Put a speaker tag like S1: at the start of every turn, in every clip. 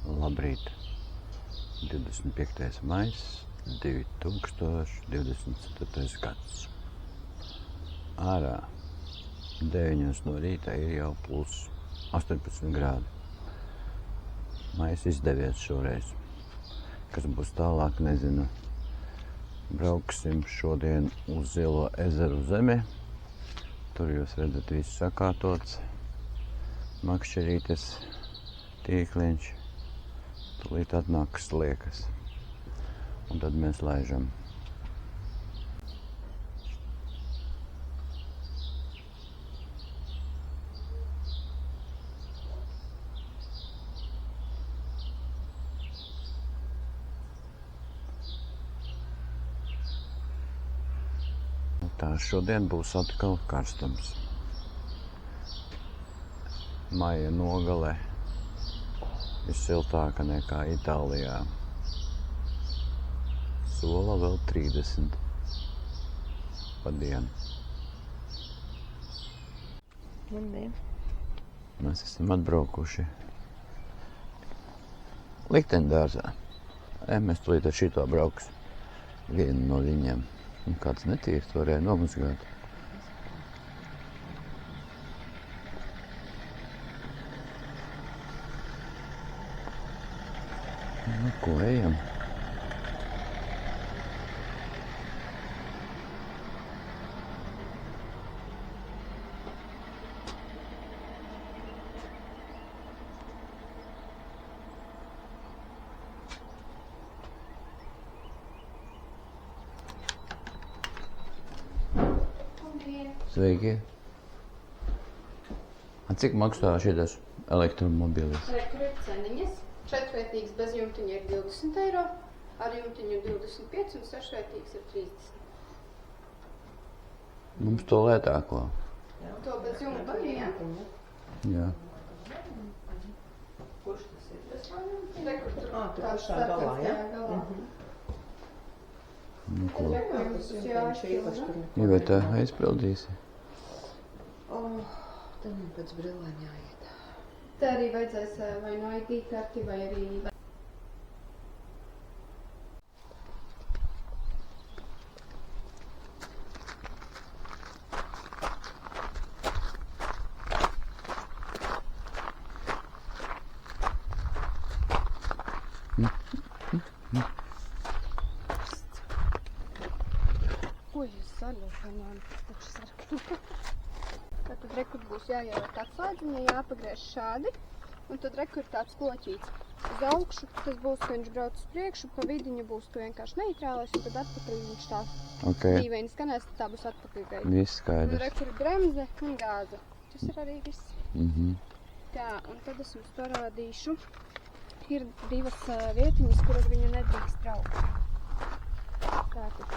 S1: Labrīt! 25. maijs 2024. gads. Ārā 9 no rīta ir jau plus 18 grādi. Maijs izdevies šoreiz. Kas būs tālāk, nezinu. Brauksim šodien uz Zilo ezeru zemi. Tur jūs redzat viss sakārtots. Makšķerītes, tīkliņš. Tūlīt atnāks sliekas. Un tad mēs laižam. Tā šodien būs atkal karstums. Maija nogale ir siltāka nekā Itālijā. Sola vēl 30 pa dienu.
S2: Labdien!
S1: Mēs esam atbraukuši Likteņdārzā. Mēs tūlīt ar šito brauksim. Vienu no viņiem. Un kāds netīrs varēja nomazgāt. Nu, ko ejam? Sveiki! Cik maksā šitas elektromobīlis?
S2: Tur ir ceniņas. 4-vietīgs bez jumtiņa ir 20 eiro, ar jumtiņu 25 un 6-vietīgs ir 30.
S1: Mums to lētāko.
S2: To bez jumtiņa, jā?
S1: Jā.
S2: Kurš tas ir? Tur
S3: tur pašā galā, jā?
S1: Nu, ko?
S2: jāizpilda.
S1: Iveta, aizpildīsi?
S3: Tad man pēc brillēm jāiet.
S2: Te arī vajadzēs vai no ID karti, vai arī... Oi, zaļo banānu, taču sarkanu. Tad rekur būs jāieliek atslēdziņa, jāpagriež šādi, un tad rekur ir tāds kloķīts. Uz augšu tas būs, ka viņš brauc uz priekšu, pa vidiņu būs tu vienkārši neitrālais, un tad atpakaļ viņš tā dīvaini skanēs, tad tā būs atpakaļ gaita.
S1: Viss skaidrs.
S2: Un rekur ir bremze un gāze. Tas ir arī viss. Tā, un tad es jums parādīšu. Ir divas vietiņas, kur ar viņu nedrīkst braukt. Tātad.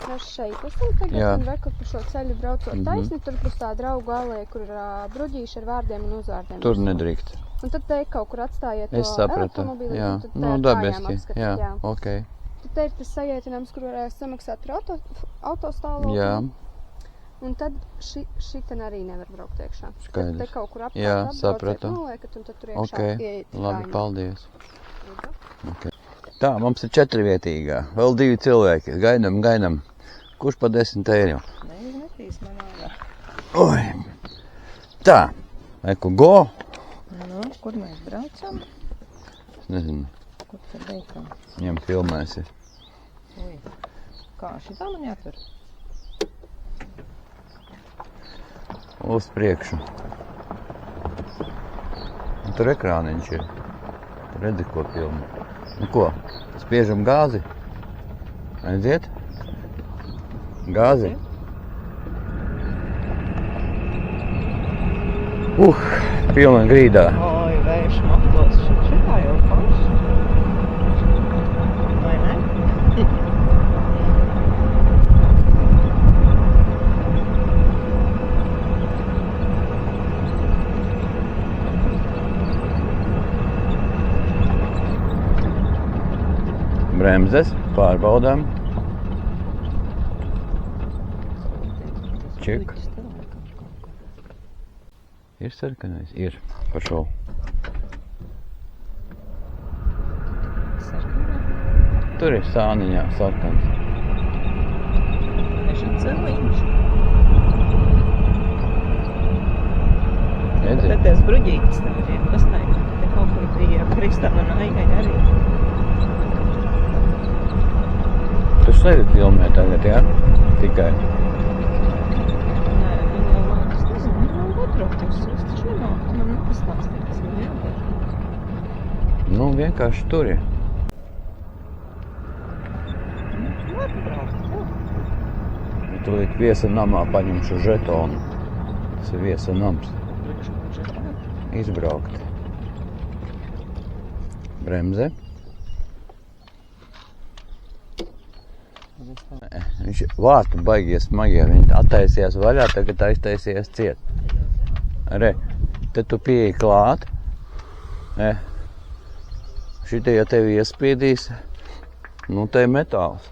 S2: Mēs šeit esam tagad, un rekur pa šo ceļu braucot taisni, tur būs tā draugu alēja, kur ir bruģīši ar vārdiem un uzvārdiem.
S1: Tur nedrīkst.
S2: Un tad te kaut kur atstājiet to elektromobīli, un tad te ar kājām apskatīt.
S1: Jā, ok.
S2: Tad te ir tas sajietinājums, kur varēs samaksāt par autostāvokli.
S1: Jā.
S2: Un tad šiten arī nevar braukt iekšā.
S1: Skaidrs.
S2: Tad te kaut kur apkārt
S1: Jā,
S2: apbrauciet,
S1: sapratu.
S2: noliekat, un tad tur iekšā ieiet
S1: Labi,
S2: kājām.
S1: paldies. Okay. Tā, mums ir 4-vietīgā. Vēl 2 cilvēki. Gaidam. Kurš pa 10 eiro?
S3: Neizmetīs man ārā.
S1: Oi! Tā, eku go!
S3: Nu, kur mēs braucam?
S1: Es nezinu,
S3: Kur tad veikam?
S1: viņam filmēsi.
S3: Ui. Kā, šitā man jātur?
S1: Uz priekšu. Un tur ekrāniņš ir. Tur redzi, ko filmu. Nu ko, spiežam gāzi? Aiziet? Gāzi? Pilna grīdā.
S3: Oi, vējš maklos. Šitā jau forši. Vai ne?
S1: Bremzes, pārbaudām. Ček. Ir sarkanais? Ir. Pa šo. Tur ir sāniņā sarkans.
S3: Meža celiņš.
S1: Redzi?
S3: Bet tās bruģītes tev ir iepastājumi. Te kaut kur bija Kristāna un Aigai arī.
S1: Tu sevi filmē tagad, jā? Tikai.
S3: Nē, viņa jau man, es nezinu, viņa nav otro pusi. Es taču nemāku, man nepastāstīja, kas man jādara.
S1: Nu, vienkārši tur ir.
S3: Var braukt, jā.
S1: Tu līdz viesa namā paņemšu žetonu. Tas ir viesa nams. Izbraukt. Bremze. Viņš vārtu baigies smagie. Viņi attaisījās vaļā, tagad aiztaisījās ciet. Re, te tu pieeji klāt. Šitie, ja tevi iespiedīs, nu te ir metāls.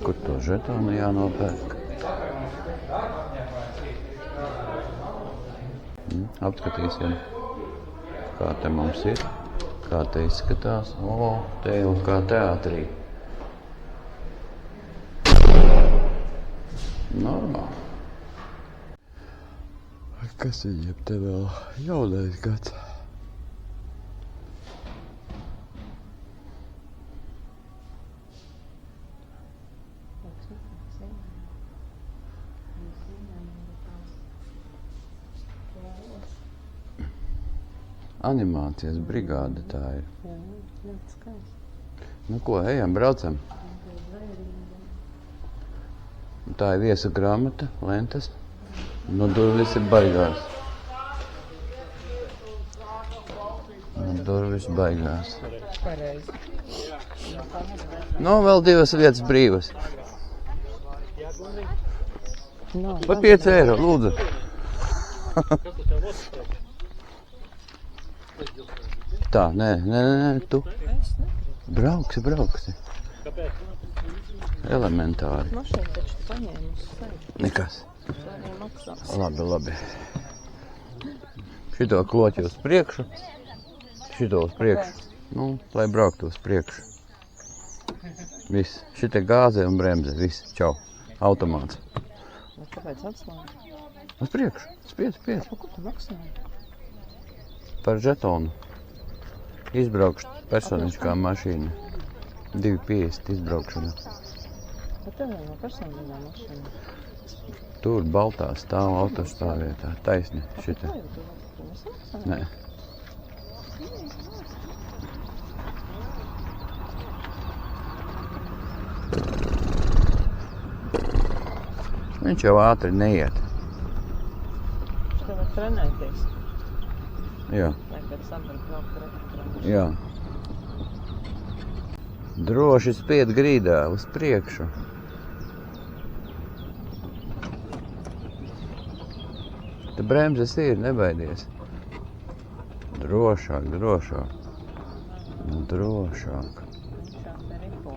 S1: Kur to žetonu jānopērk? Apskatīsim, kā te mums ir, kā te izskatās. O, te jau kā teātrī. Normāli. Kas viņiem te vēl jaunais gads? Animācijas brigāde tā ir.
S3: Jā, ļoti skaisti.
S1: Nu ko, ejam, braucam. Tā ir viesu grāmata, lentes. Nu, durvis ir baigās. Nu, durvis baigās.
S3: Pareizi.
S1: Nu, vēl 2 vietas brīvas. Pa 5 eiro, lūdzu. Tā, nē, tu. Brauksi. Elementāri.
S3: Mašīna taču paņēma uz sevi.
S1: Nekas.
S3: Tā maksās.
S1: Labi. Šito kloķi uz priekšu. Šito uz priekšu. Nu, lai brauktu uz priekšu. Viss. Šitie gāze un bremze. Viss. Čau. Automāts.
S3: Bet kāpēc atslēga?
S1: Uz priekšu. Spied.
S3: Par ko tu maksāji?
S1: Par žetonu. Izbraukšu personiskā mašīna. 2,50 izbraukšana.
S3: Bet tev jau nav personīgā mašīna.
S1: Tur baltā stāv autostāvvietā. Taisni. Šita.
S3: Kā jau tu maksāji?
S1: Nē. Viņš jau ātri neiet.
S3: Viņš tev var trenēties.
S1: Jā.
S3: Vai pēc tam var braukt retrogrādu.
S1: Jā. Droši spied grīdā uz priekšu. Te bremzes ir, nebaidies. Drošāk. Drošāk.
S3: Šā te ripo.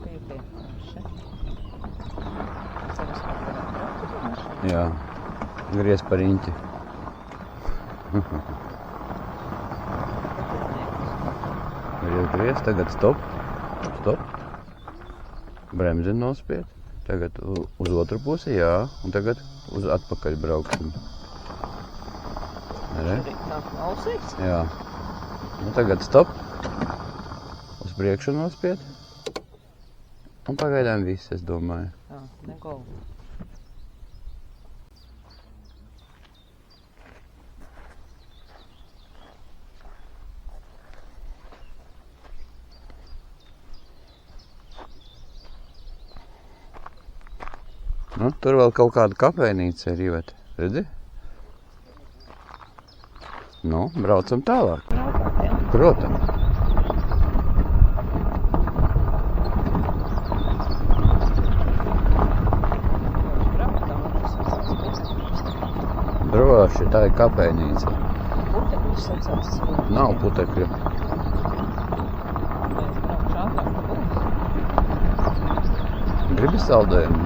S3: Pietiekāši. Ceras, ka varētu braukt ar mašīnu.
S1: Jā. Griez par riņķi. Griez, tagad stop. Bremzi nospied. Tagad uz otru pusi, jā. Un tagad uz atpakaļ brauksim. Re?
S3: Tā klausīgs?
S1: Jā. Nu tagad stop. Uz priekšu nospied. Un pagaidām viss, es domāju.
S3: Jā, negoldi.
S1: Nu, tur vēl kaut kāda kafejnīca ir, Iveta. Redzi? Nu, braucam tālāk.
S3: Braukāt, jā.
S1: Protams. Droši, tā ir kapeinīca.
S3: Putekļus sacās.
S1: Nav putekļu. Gribi saldējumu?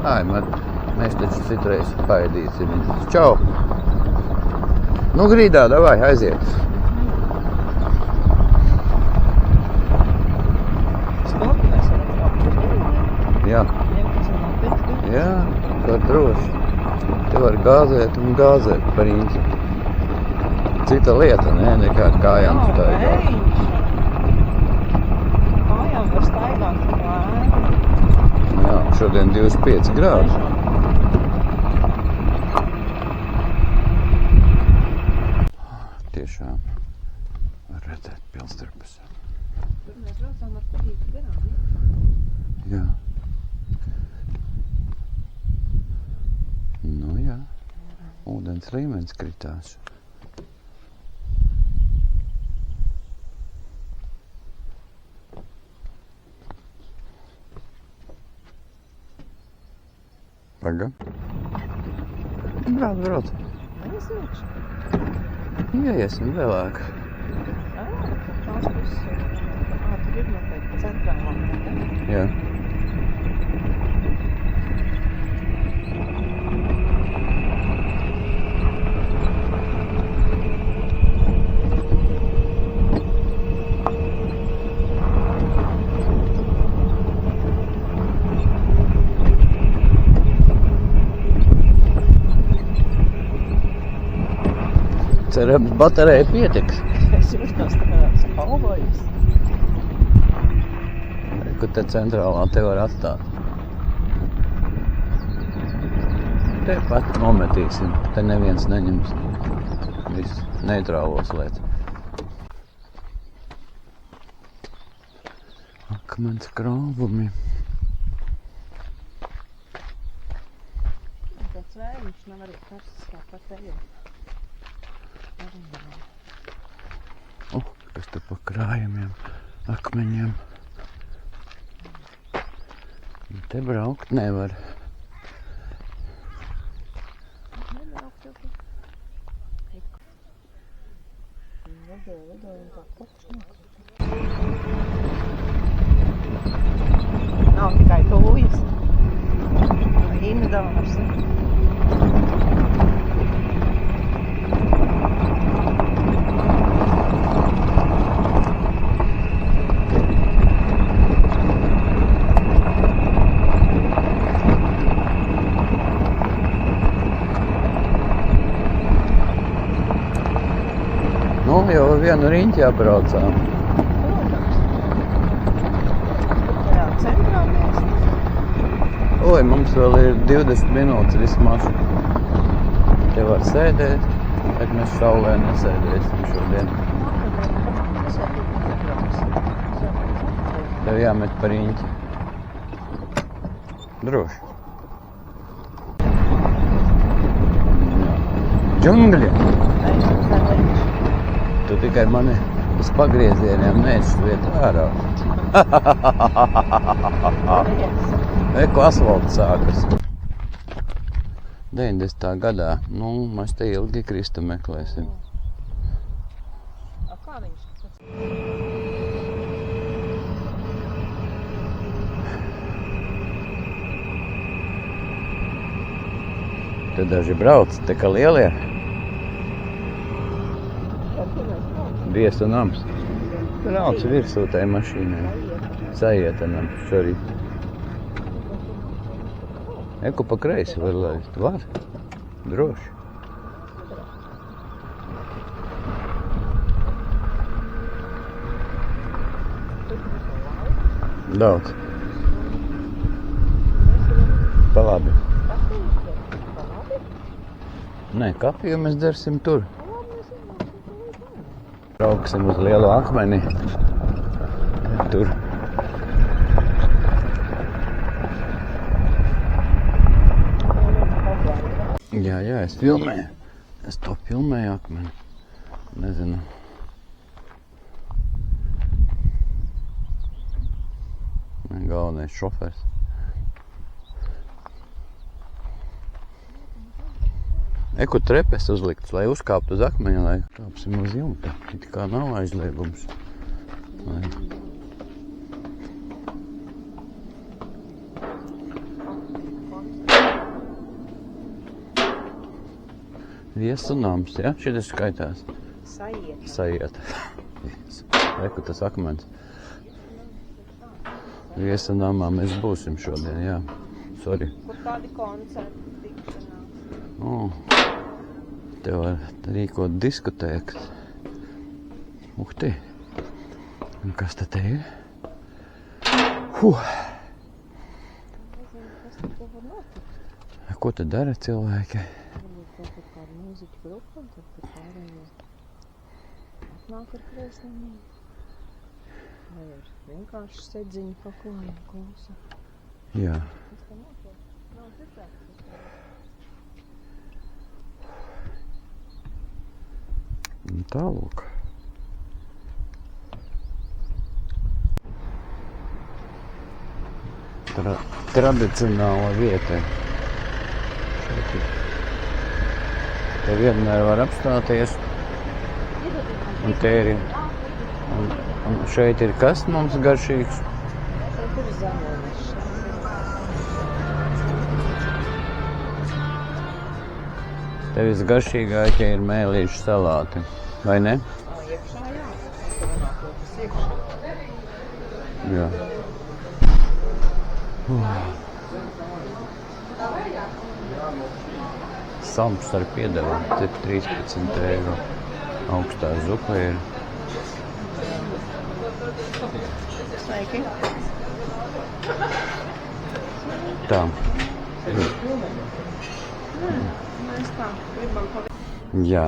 S1: Ai, mēs taču citreiz paēdīsim. Čau! Nu, grīdā, davai, aiziet.
S3: Stopi mēs varam braukt.
S1: Jā,
S3: 11 no 5.
S1: jā, var droši. Te var gāzēt un gāzēt par īņķi. Cita lieta, nekā kājām staigāt.
S3: Kājām var staigāt kā ēna.
S1: Jā, šodien 25 grādi. Tiešām var redzēt pilsturpus.
S3: Tur mēs braucām ar kuģīti garām.
S1: Jā. Nu jā, ūdens līmenis kritās. Paga. Brauc.
S3: Mēs iekšā.
S1: Ieiesim vēlāk.
S3: Tās puses. Tur ir noteikti centrālā.
S1: Jā. Cerams, baterija pietiks.
S3: Es jūtos tā kā kaubojas.
S1: Kur te centrālā te var atstāt. Te pat nometīsim. Te neviens neņems. Viss neitrālos lietas. Akmens krāvumi.
S3: Tāds vējiņš nav arī karsts kā pat ejot.
S1: Kas te pa krājumiem, akmeņiem. Te braukt nevar.
S3: Nebraukt jau tur. Lidoju tā kopš nav tikai tūjas. Indārs.
S1: Nu, jau vienu riņķi jābraucām.
S3: Protams. Jā, centrā mēs.
S1: Oi, mums vēl ir 20 minūtes vismaz. Te var sēdēt, bet mēs saulē nesēdēsim šodien. Tev jāmet par riņķi. Droši. Džungļi! Tu tikai mani uz pagriezieniem neizsviet ārā. Eko asfalts sākas. 90. gadā. Nu, mēs te ilgi Kristu meklēsim.
S3: Kā viņš?
S1: Te daži brauc, te kā lielie. Viesu nams. Brauc virsū tai mašīnai. Sajietanam šorīt. Eku pa kreisi var laist. Var. Droši. Daudz. Pa labi. Nē, kafiju mēs dzersim tur. Brauksim uz lielo akmeni. Tur. Jā, es filmēju. Es to filmēju akmeni. Nezinu. Galvenais šofers. Kur trepes uzlikts, lai uzkāptu uz akmeņa, lai kāpsim uz jumta. It kā nav aizliegums. Viesu nams, ja? Šitas skaitās. Sajiet. Tas akmens. Viesu namā mēs būsim šodien, jā. Sorry.
S3: Kur kādi koncerti tikšanās?
S1: Te var rīkot diskotēkas. Te. Un kas te ir? Ko te dara cilvēki?
S3: Varbūt kāda mūziķa grupa, un tad pārējie atnāk ar krēsliņiem. Vai ar vienkārši sedziņu paklājumu klausa.
S1: Jā.
S3: Kas te notiek? Nav ticēts.
S1: Tālūk. Tradicionāla vieta. Te vienmēr var apstāties. Un te ir. Un šeit ir kas mums garšīgs?
S3: Šeit ir zemonis.
S1: Te visgaršīgākie ir mēlīšu salāti, vai ne?
S3: Iekšā jā. Tur nāk kaut kas iekšā.
S1: Jā. Samps ar piedevām, te 13 eiro. Augstā zupa ir.
S3: Sveiki.
S1: Tā.
S3: Mēs tā gribam
S1: Jā.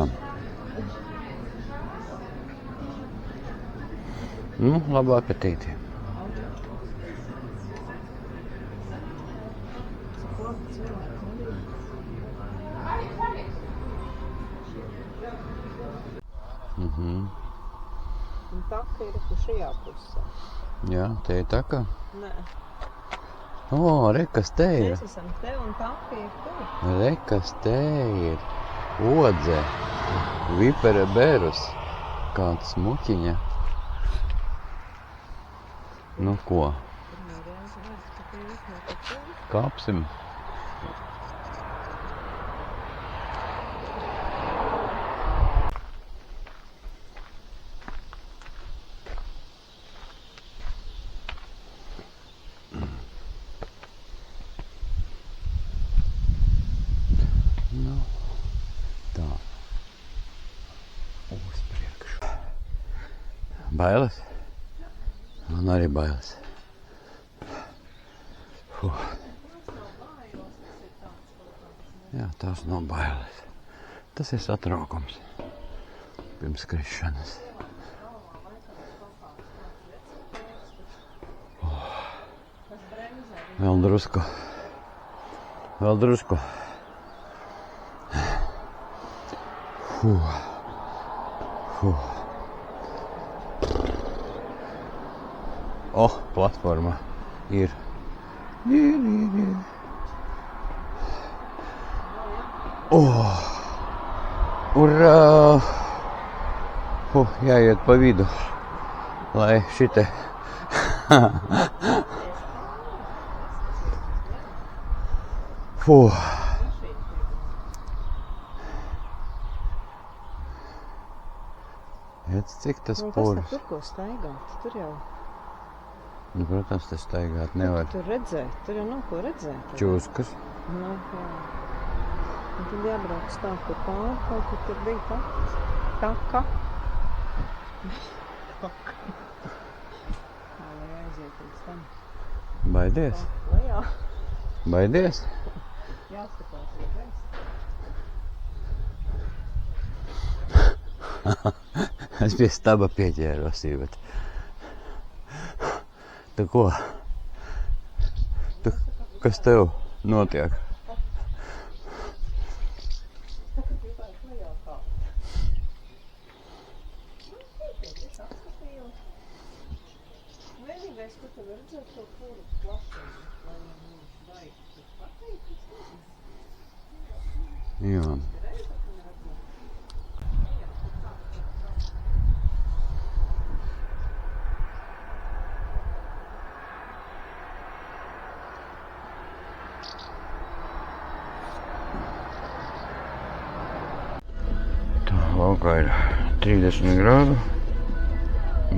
S1: Labu apetīti.
S3: Un taka ir šajā pusē.
S1: Jā, te ir taka.
S3: Nē.
S1: Re, kas te ir?
S3: Mēs esam te un taka ir te.
S1: Re, kas te ir? Odze. Vipere berus. Kāds muķiņa. Nu ko? Kāpsim. Tā. Uz priekšu. Bailes? Man arī bailes. Jā, tās nav bailes. Tas ir satraukums pirms skrišanas. Vēl drusku. Vēl drusku. Platforma ir. Urā! Jāiet pa vidu, lai šite. Cik tas pūris?
S3: Tur ko staigāt? Tur jau.
S1: Protams, te staigāt nevar.
S3: Tur redzēt. Tur jau nav ko redzēt.
S1: Čūskas.
S3: Nu, jā. Un tad jābrauc tā, kur pāri, kaut kur tur bija taka. Lai aiziet līdz tam.
S1: Baidies?
S3: Lejā.
S1: Baidies?
S3: Jāstakās reiz.
S1: Es pie staba pieķēros, bet... Tu ko? Kas tev notiek?
S3: Vienīgais Tu tev redzēt to kuru plašumu, vai viņš vajag tik pateikt?
S1: Jā. Tā, laukā ir 30 grādu.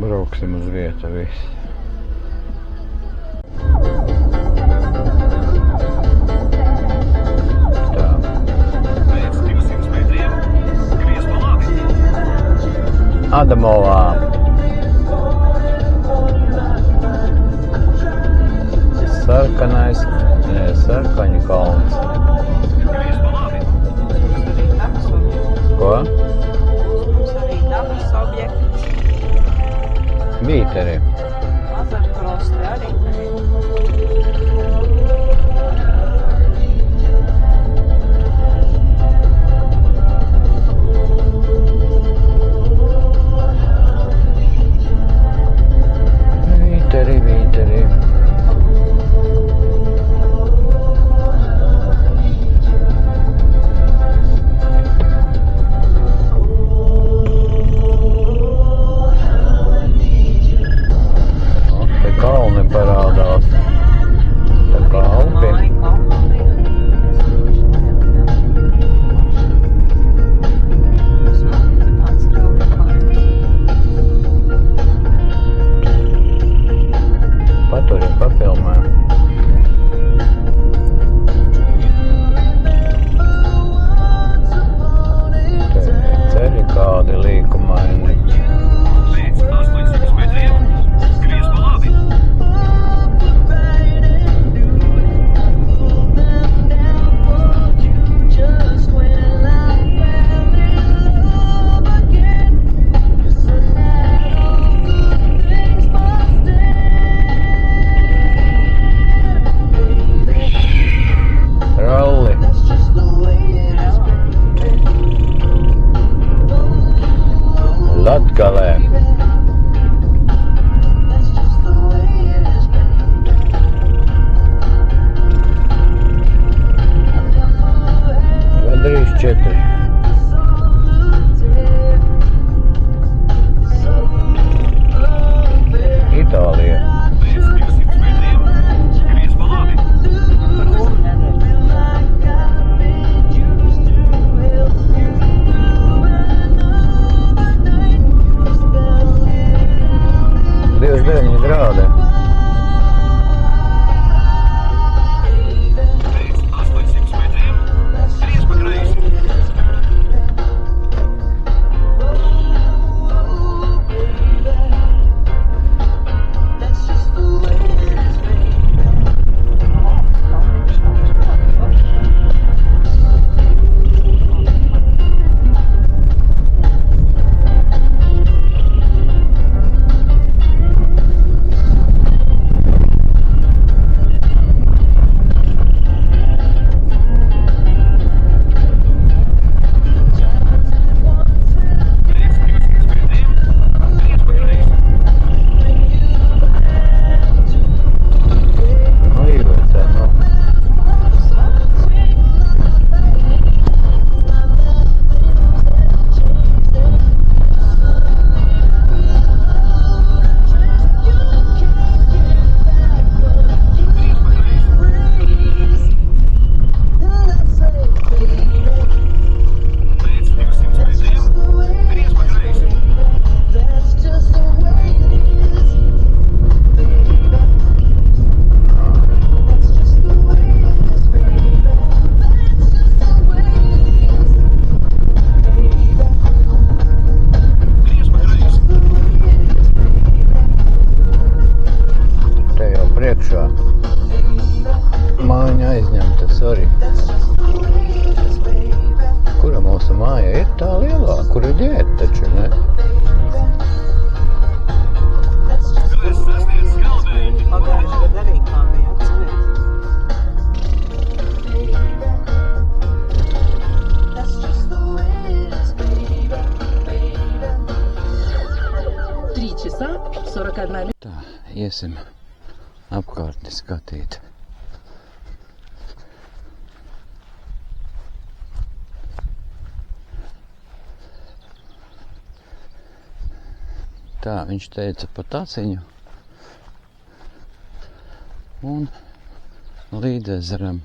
S1: Brauksim uz vietu visi. Tā.
S4: Pēc 200 metriem gries pa labi.
S1: Adamovā. Sarkanais, sarkaņu kalns.
S4: Gries pa labi.
S1: Ko?
S3: Mums arī dabas objekti.
S1: Bīteri.
S3: Mazarkrosti arī.
S1: Vīteri, vīteri. Te kalni parādās. Tā kā Alpi. Paturim, papilmē. Te ceļi kādi līkumaini.
S4: Pēc 800 metriem gries pa labi.
S1: Ralli. Latgalē. Gandrīz 4. Itālija.
S4: Pēc 200 metriem gries pa labi.
S1: Divas 9 grādi.
S4: Pēc 800 metriem gries pa kreisi.
S1: priekšā. Māja aizņemta, sorry. Kura mūsu māja ir tā lielā? Kur ir ģēta taču, ne?
S3: Pagājuši gadu arī kā bija atceries.
S1: Tā, iesim apkārtni skatīt. Tā, viņš teica pa taciņu un līdz ezeram.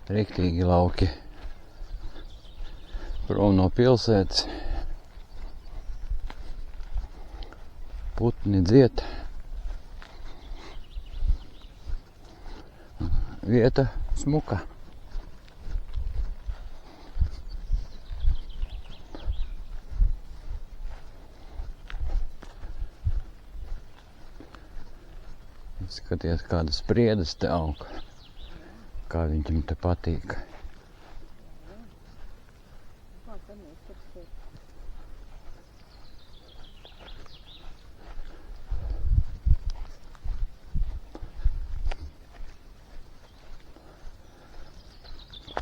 S1: Riktīgi lauki. Prom no pilsētas. Putni dzied. Vieta smuka. Skaties, kādas priedes te aug. Kā viņam te patīk.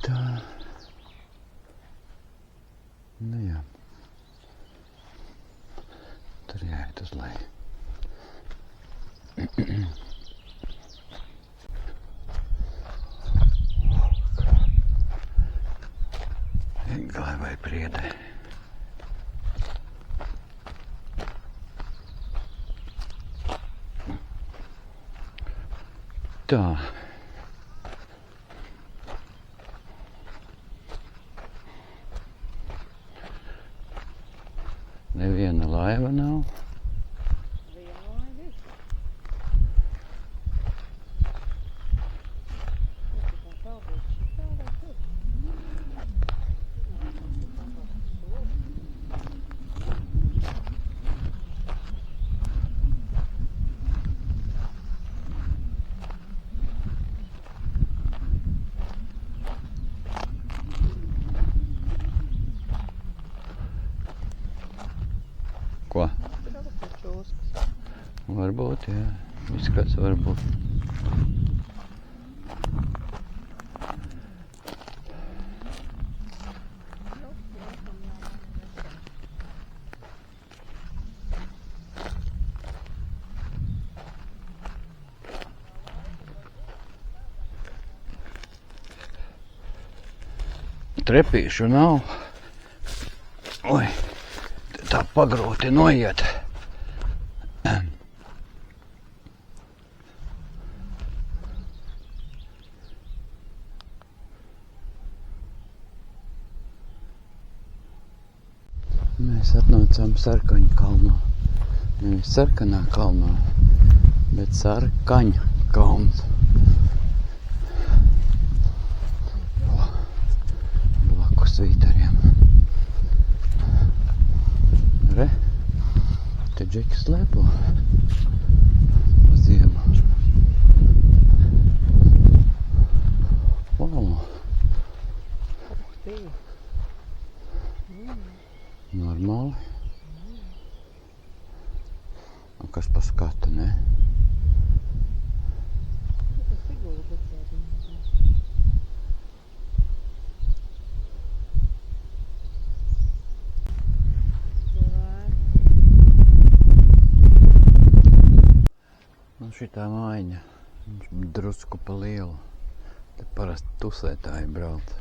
S1: Tā. Nu jā. Tur jāiet uz leju. Galai vai priedē. Tā. Neviena laiva nav. Ko? Varbūt, jā. Viss kāds varbūt. Trepīšu nav. Oi, tā pagrūti noiet. Mēs atnācām Sarkaņu kalnā. Nevis Sarkanā kalnā, bet Sarkaņu kalns. Blakus Vītariem. Re, te džeki slēpo pa ziemu. Wow. Normāli. Un kas pa skatu, ne? Nu šitā mājiņa, drusku pa lielu. Te parasti tusētāji brauc.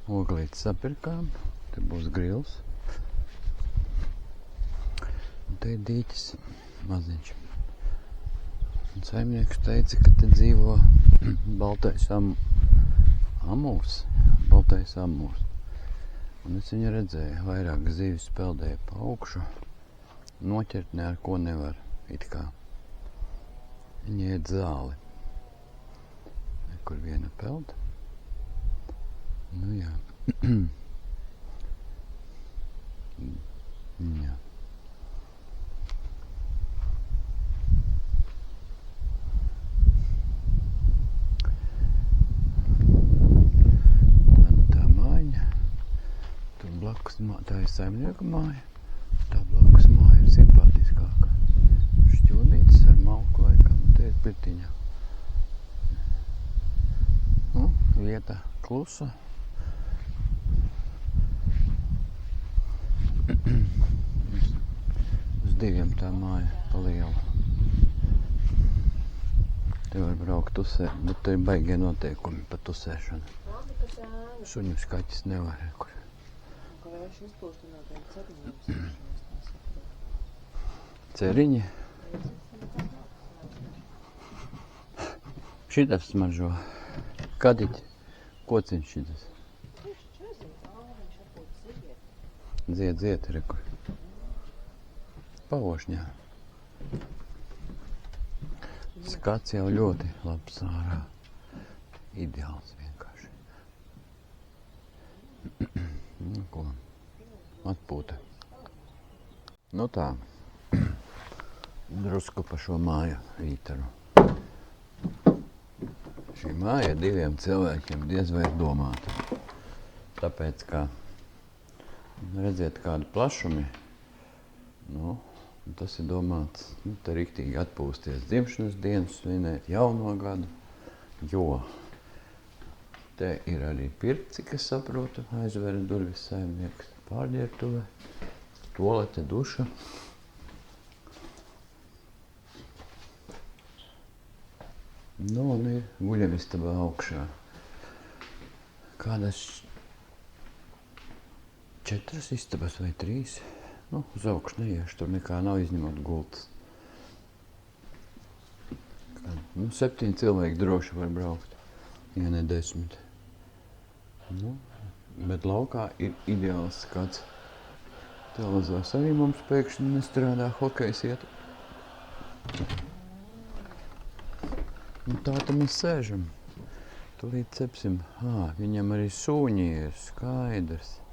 S1: Oglītes sapirkām, te būs grils. Un te ir dīķis maziņš. Un saimnieks teica, ka te dzīvo baltais amūrs. Baltais amūrs. Un es viņu redzēju, vairāk zivis peldēja pa augšu. Noķert ne ar ko nevar, it kā. Viņa iet zāli. Kur viena peld. Nu jā. Jā. Tā māja. Tur blakus tā ir saimnieku māja. Tā blakus māja ir simpātiskāka. Šķūnītes ar malku laikam. Te ir pirtiņa. Nu, vieta klusa. Uz 2 tā māja pa lielu. Te var braukt tusē, bet te ir baigie noteikumi pa tusēšanu.
S3: Labi, ka sēna.
S1: Suņus kaķis nevar, kur.
S3: Ka vērš izpūst no tiem ceriņiem sēšanas.
S1: Ceriņi. Šitas smaržo. Kadiķi. Kociņš šitas. Zied, rekur. Pavošņā. Skats jau ļoti labs ārā. Ideāls vienkārši. Nu, ko? Atpūta. Nu tā. Drusku pa šo māju Rītaru. Šī māja 2 cilvēkiem diez vai ir domāta. Tāpēc, ka redziet kādi plašumi, nu, tas ir domāts, te riktīgi atpūsties dzimšanas dienu, svinēt jauno gadu, jo te ir arī pirci, kas saprotu, aizver durvis saimnieks, pārģērbtuve, tualete, duša. Nu, un ir guļamistabā augšā. Kādas 4 istabas vai 3. Nu, uz augšu neiešu, tur nekā nav izņemot gultas. 7 cilvēki droši var braukt, ja ne 10. Nu, bet laukā ir ideāls skats. Televizors arī mums pēkšņi nestrādā, hokejs iet. Un tā te mēs sēžam. Tūlīt cepsim. Viņam arī sūņi ir skaidrs.